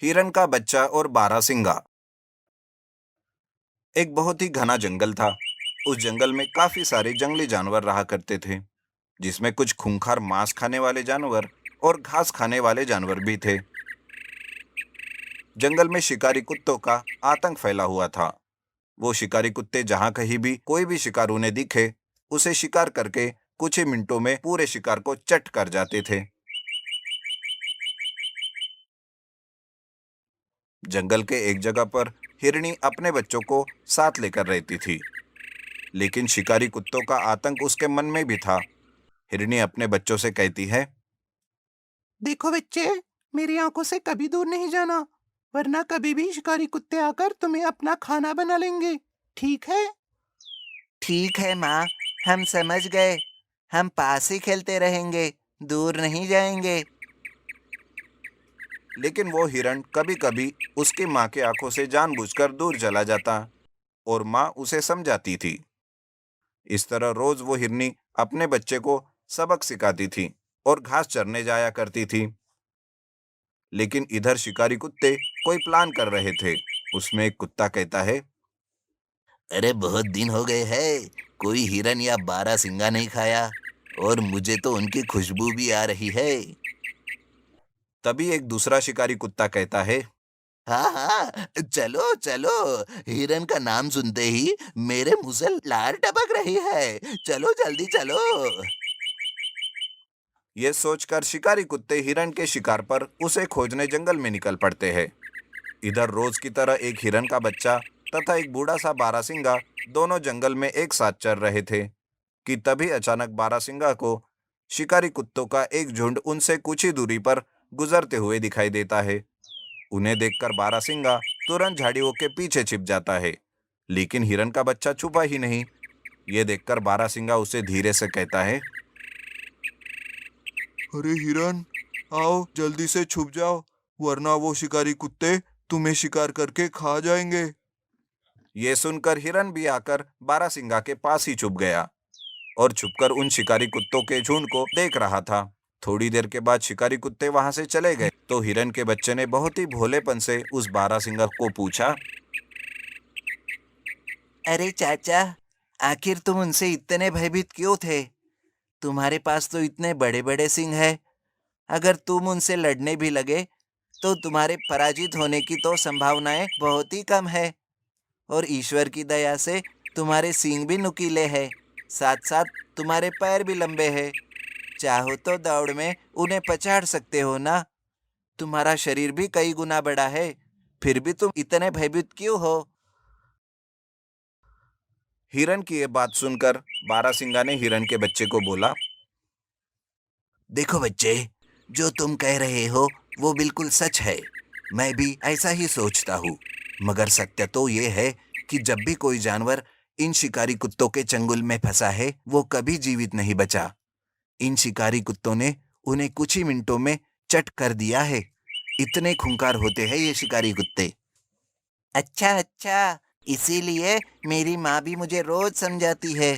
हिरन का बच्चा और बारहसिंगा। एक बहुत ही घना जंगल था। उस जंगल में काफी सारे जंगली जानवर रहा करते थे, जिसमें कुछ खूंखार मांस खाने वाले जानवर और घास खाने वाले जानवर भी थे। जंगल में शिकारी कुत्तों का आतंक फैला हुआ था। वो शिकारी कुत्ते जहां कहीं भी कोई भी शिकार उन्हें दिखे, उसे शिकार करके कुछ ही मिनटों में पूरे शिकार को चट कर जाते थे। जंगल के एक जगह पर हिरनी अपने बच्चों को साथ लेकर रहती थी, लेकिन शिकारी कुत्तों का आतंक उसके मन में भी था। हिरनी अपने बच्चों से कहती है, देखो बच्चे, मेरी आंखों से कभी दूर नहीं जाना, वरना कभी भी शिकारी कुत्ते आकर तुम्हें अपना खाना बना लेंगे। ठीक है? ठीक है माँ, हम समझ गए। हम पास ही खेलते रहेंगे, दूर नहीं जाएंगे। लेकिन वो हिरण कभी कभी उसकी माँ की आंखों से जानबूझकर दूर चला जाता, और माँ उसे समझाती थी। इस तरह रोज वो हिरनी अपने बच्चे को सबक सिखाती थी और घास चरने जाया करती थी। लेकिन इधर शिकारी कुत्ते कोई प्लान कर रहे थे। उसमें एक कुत्ता कहता है, अरे बहुत दिन हो गए हैं, कोई हिरन या बारहसिंगा नहीं खाया, और मुझे तो उनकी खुशबू भी आ रही है। तभी एक दूसरा शिकारी कुत्ता कहता है, हाँ हाँ, चलो चलो, हिरन का नाम सुनते ही मेरे मुंह से लार टपक रही है। चलो जल्दी चलो। ये सोचकर शिकारी कुत्ते हिरण के शिकार पर उसे खोजने जंगल में निकल पड़ते हैं। इधर रोज की तरह एक हिरन का बच्चा तथा एक बूढ़ा सा बारहसिंगा दोनों जंगल में एक साथ चल रहे थे कि तभी अचानक बारहसिंगा को शिकारी कुत्तों का एक झुंड उनसे कुछ ही दूरी पर गुजरते हुए दिखाई देता है। उन्हें देखकर बारहसिंगा तुरंत झाड़ियों के पीछे छिप जाता है, लेकिन हिरन का बच्चा छुपा ही नहीं। ये देखकर बारहसिंगा उसे धीरे से कहता है, अरे हिरन, आओ जल्दी से छुप जाओ, वरना वो शिकारी कुत्ते तुम्हें शिकार करके खा जाएंगे। ये सुनकर हिरन भी आकर बारहसिंगा के पास ही छुप गया और छुपकर उन शिकारी कुत्तों के झुंड को देख रहा था। थोड़ी देर के बाद शिकारी कुत्ते वहां से चले गए तो हिरन के बच्चे ने बहुत ही भोलेपन से उस बारहसिंगा को पूछा, अरे चाचा, आखिर तुम उनसे इतने भयभीत क्यों थे? तुम्हारे पास तो इतने बड़े बड़े सिंग हैं। अगर तुम उनसे लड़ने भी लगे तो तुम्हारे पराजित होने की तो संभावनाएं बहुत ही कम है। और ईश्वर की दया से तुम्हारे सींग भी नुकीले हैं, साथ साथ तुम्हारे पैर भी लंबे हैं। चाहो तो दौड़ में उन्हें पछाड़ सकते हो ना। तुम्हारा शरीर भी कई गुना बड़ा है, फिर भी तुम इतने भयभीत क्यों हो? हिरन की ये बात सुनकर बारहसिंगा ने हिरन के बच्चे को बोला, देखो बच्चे, जो तुम कह रहे हो वो बिल्कुल सच है। मैं भी ऐसा ही सोचता हूँ। मगर सत्य तो ये है कि जब भी कोई जानवर इन शिकारी कुत्तों के चंगुल में फंसा है, वो कभी जीवित नहीं बचा। इन शिकारी कुत्तों ने उन्हें कुछ ही मिनटों में चट कर दिया है। इतने खूंखार होते हैं ये शिकारी कुत्ते। अच्छा अच्छा, इसीलिए मेरी माँ भी मुझे रोज समझाती है,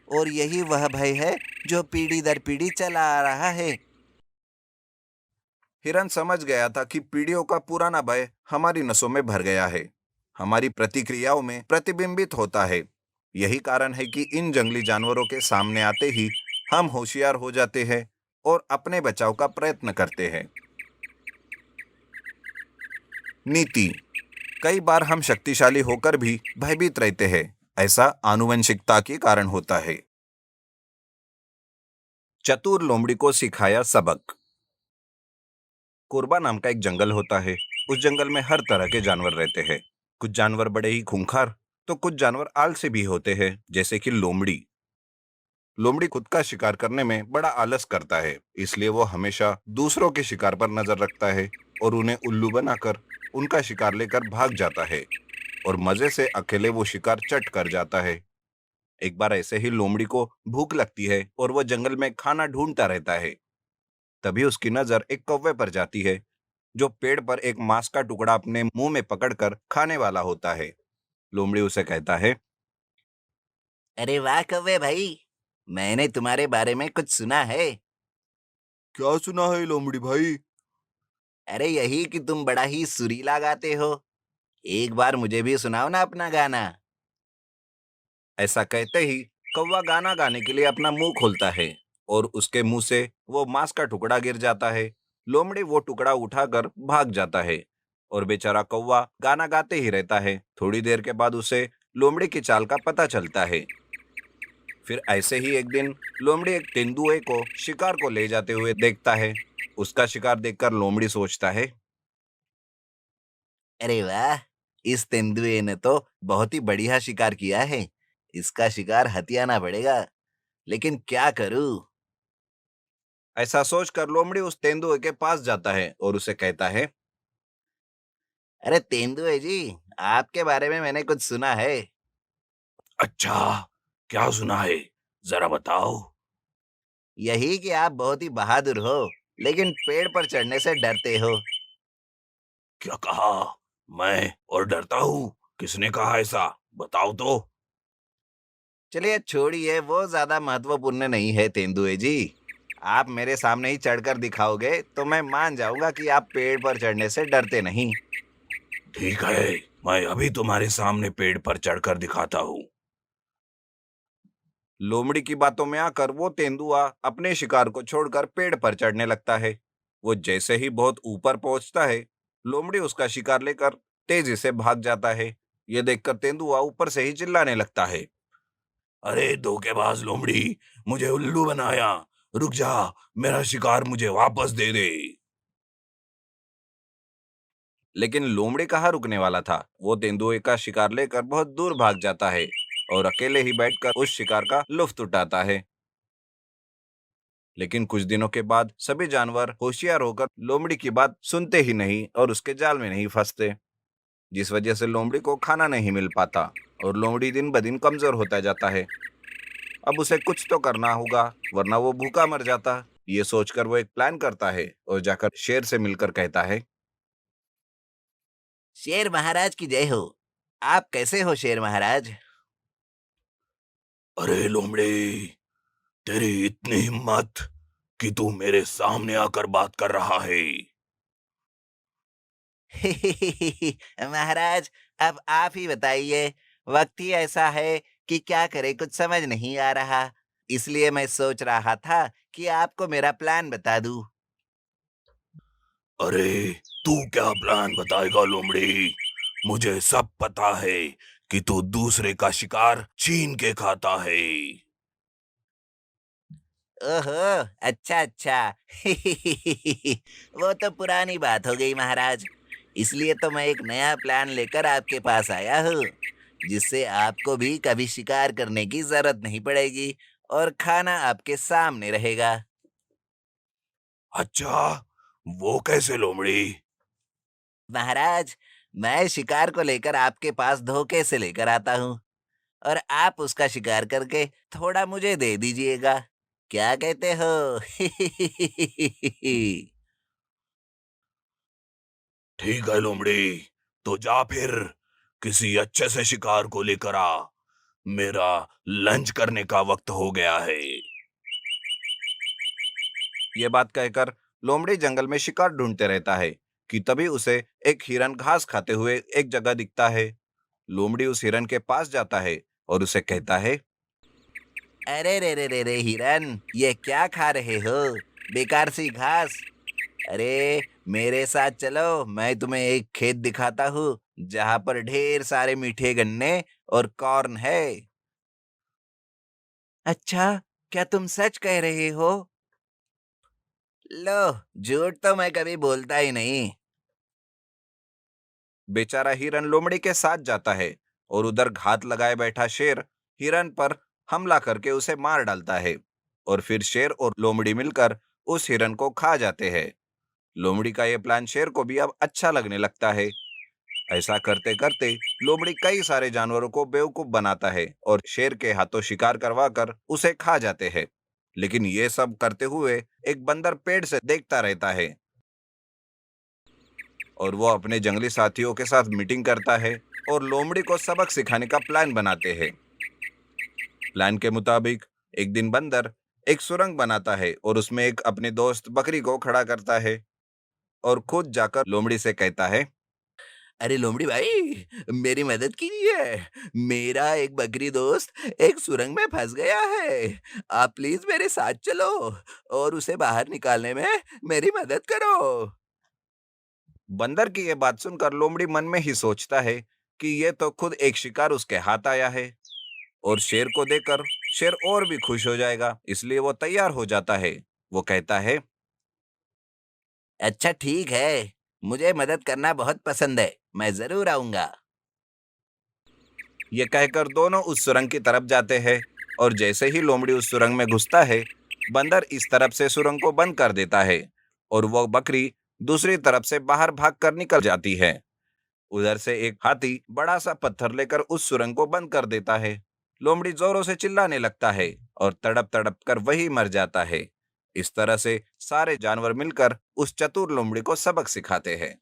और यही वह भय है जो पीढ़ी दर पीढ़ी चला आ रहा है। हिरन समझ गया था कि पीढ़ियों का पुराना भय हमारी नसों में भर गया है, हमारी प्रतिक्रियाओं में प्रतिबिंबित होता है। यही कारण है कि इन जंगली जानवरों के सामने आते ही हम होशियार हो जाते हैं और अपने बचाव का प्रयत्न करते हैं। नीति: कई बार हम शक्तिशाली होकर भी भयभीत रहते हैं। ऐसा आनुवंशिकता के कारण होता है। चतुर लोमड़ी को सिखाया सबक। कोरबा नाम का एक जंगल होता है। उस जंगल में हर तरह के जानवर रहते हैं। कुछ जानवर बड़े ही खूंखार, तो कुछ जानवर आलसी भी होते हैं, जैसे कि लोमड़ी। लोमड़ी खुद का शिकार करने में बड़ा आलस करता है, इसलिए वो हमेशा दूसरों के शिकार पर नजर रखता है और उन्हें उल्लू बनाकर उनका शिकार लेकर भाग जाता है, और मजे से अकेले वो शिकार चट कर जाता है। एक बार ऐसे ही लोमड़ी को भूख लगती है और वो जंगल में खाना ढूंढता रहता है। तभी उसकी नजर एक कौवे पर जाती है, जो पेड़ पर एक मांस का टुकड़ा अपने मुंह में पकड़कर खाने वाला होता है। लोमड़ी उसे कहता है, अरे वाह कौवे भाई, मैंने तुम्हारे बारे में कुछ सुना है। क्या सुना है लोमड़ी भाई? अरे यही कि तुम बड़ा ही सुरीला गाते हो। एक बार मुझे भी सुनाओ ना अपना गाना। ऐसा कहते ही कौवा गाना गाने के लिए अपना मुंह खोलता है और उसके मुंह से वो मांस का टुकड़ा गिर जाता है। लोमड़ी वो टुकड़ा उठाकर भाग जाता है और बेचारा कौवा गाना गाते ही रहता है। थोड़ी देर के बाद उसे लोमड़ी की चाल का पता चलता है। फिर ऐसे ही एक दिन लोमड़ी एक तेंदुए को शिकार को ले जाते हुए देखता है। उसका शिकार देखकर लोमड़ी सोचता है, अरे वाह, इस तेंदुए ने तो बहुत ही बढ़िया शिकार किया है। इसका शिकार हथियाना पड़ेगा, लेकिन क्या करूं? ऐसा सोचकर लोमड़ी उस तेंदुए के पास जाता है और उसे कहता है, अरे तेंदुए जी, आपके बारे में मैंने कुछ सुना है। अच्छा, क्या सुना है? जरा बताओ। यही कि आप बहुत ही बहादुर हो, लेकिन पेड़ पर चढ़ने से डरते हो। क्या कहा? मैं और डरता हूँ? किसने कहा ऐसा? बताओ तो। चलिए छोड़िए, वो ज्यादा महत्वपूर्ण नहीं है तेंदुए जी। आप मेरे सामने ही चढ़कर दिखाओगे तो मैं मान जाऊंगा कि आप पेड़ पर चढ़ने से डरते नहीं। ठीक है, मैं अभी तुम्हारे सामने पेड़ पर चढ़कर दिखाता हूँ। लोमड़ी की बातों में आकर वो तेंदुआ अपने शिकार को छोड़कर पेड़ पर चढ़ने लगता है। वो जैसे ही बहुत ऊपर पहुंचता है, लोमड़ी उसका शिकार लेकर तेजी से भाग जाता है। ये देखकर तेंदुआ ऊपर से ही चिल्लाने लगता है, अरे धोखेबाज लोमड़ी, मुझे उल्लू बनाया। रुक जा, मेरा शिकार मुझे वापस दे दे। लेकिन लोमड़ी कहाँ रुकने वाला था। वो तेंदुए का शिकार लेकर बहुत दूर भाग जाता है और अकेले ही बैठकर उस शिकार का लुत्फ उठाता है। लेकिन कुछ दिनों के बाद सभी जानवर होशियार होकर लोमड़ी की बात सुनते ही नहीं और उसके जाल में नहीं फंसते, जिस वजह से लोमड़ी को खाना नहीं मिल पाता और लोमड़ी दिन ब दिन कमजोर होता जाता है। अब उसे कुछ तो करना होगा, वरना वो भूखा मर जाता। ये सोचकर वो एक प्लान करता है और जाकर शेर से मिलकर कहता है, शेर महाराज की जय हो। आप कैसे हो शेर महाराज? अरे लोमड़ी, तेरी इतनी हिम्मत कि तू मेरे सामने आकर बात कर रहा है। महाराज, अब आप ही बताइए। वक्त ही ऐसा है कि क्या करे, कुछ समझ नहीं आ रहा। इसलिए मैं सोच रहा था कि आपको मेरा प्लान बता दूं। अरे तू क्या प्लान बताएगा लोमड़ी? मुझे सब पता है कि तू दूसरे का शिकार छीन के खाता है। ओहो, अच्छा अच्छा। वो तो पुरानी बात हो गई महाराज। इसलिए तो मैं एक नया प्लान लेकर आपके पास आया हूँ, जिससे आपको भी कभी शिकार करने की जरूरत नहीं पड़ेगी और खाना आपके सामने रहेगा। अच्छा, वो कैसे लोमड़ी? महाराज, मैं शिकार को लेकर आपके पास धोखे से लेकर आता हूँ और आप उसका शिकार करके थोड़ा मुझे दे दीजिएगा। क्या कहते हो? ठीक है लोमड़ी, तो जा फिर किसी अच्छे से शिकार को लेकर आ। मेरा लंच करने का वक्त हो गया है। ये बात कहकर लोमड़ी जंगल में शिकार ढूंढते रहता है कि तभी उसे एक हिरन घास खाते हुए एक जगह दिखता है। लोमड़ी उस हिरन के पास जाता है और उसे कहता है, अरे रे रे रे रे हिरन, ये क्या खा रहे हो? बेकार सी घास। अरे मेरे साथ चलो, मैं तुम्हें एक खेत दिखाता हूँ जहाँ पर ढेर सारे मीठे गन्ने और कॉर्न है। अच्छा, क्या तुम सच कह रहे हो? लो, झूठ तो मैं कभी बोलता ही नहीं। बेचारा हिरन लोमड़ी के साथ जाता है और उधर घात लगाए बैठा शेर हिरन पर हमला करके उसे मार डालता है और फिर शेर और लोमड़ी मिलकर उस हिरन को खा जाते हैं। लोमड़ी का यह प्लान शेर को भी अब अच्छा लगने लगता है। ऐसा करते करते लोमड़ी कई सारे जानवरों को बेवकूफ बनाता है और शेर के हाथों शिकार करवा कर उसे खा जाते हैं। लेकिन ये सब करते हुए एक बंदर पेड़ से देखता रहता है और वो अपने जंगली साथियों के साथ मीटिंग करता है और लोमड़ी को सबक सिखाने का प्लान बनाते हैं। प्लान के मुताबिक एक दिन बंदर एक सुरंग बनाता है और उसमें एक अपने दोस्त बकरी को खड़ा करता है और खुद जाकर लोमड़ी से कहता है, अरे लोमड़ी भाई, मेरी मदद कीजिए। मेरा एक बकरी दोस्त एक सुरंग में फंस गया है। आप प्लीज मेरे साथ चलो और उसे बाहर निकालने में मेरी मदद करो। बंदर की ये बात सुनकर लोमड़ी मन में ही सोचता है कि ये तो खुद एक शिकार उसके हाथ आया है, और शेर को देखकर शेर और भी खुश हो जाएगा, इसलिए वो तैयार हो जाता है। वो कहता है, अच्छा ठीक है, मुझे मदद करना बहुत पसंद है, मैं जरूर आऊंगा। ये कहकर दोनों उस सुरंग की तरफ जाते हैं, और जैसे ही लोमड़ी उस सुरंग में घुसता है, बंदर इस तरफ से सुरंग को बंद कर देता है, और वो बकरी दूसरी तरफ से बाहर भागकर निकल जाती है। उधर से एक हाथी बड़ा सा पत्थर लेकर उस सुरंग को बंद कर देता है। लोमड़ी जोरों से चिल्लाने लगता है और तड़प तड़प कर वही मर जाता है। इस तरह से सारे जानवर मिलकर उस चतुर लोमड़ी को सबक सिखाते हैं।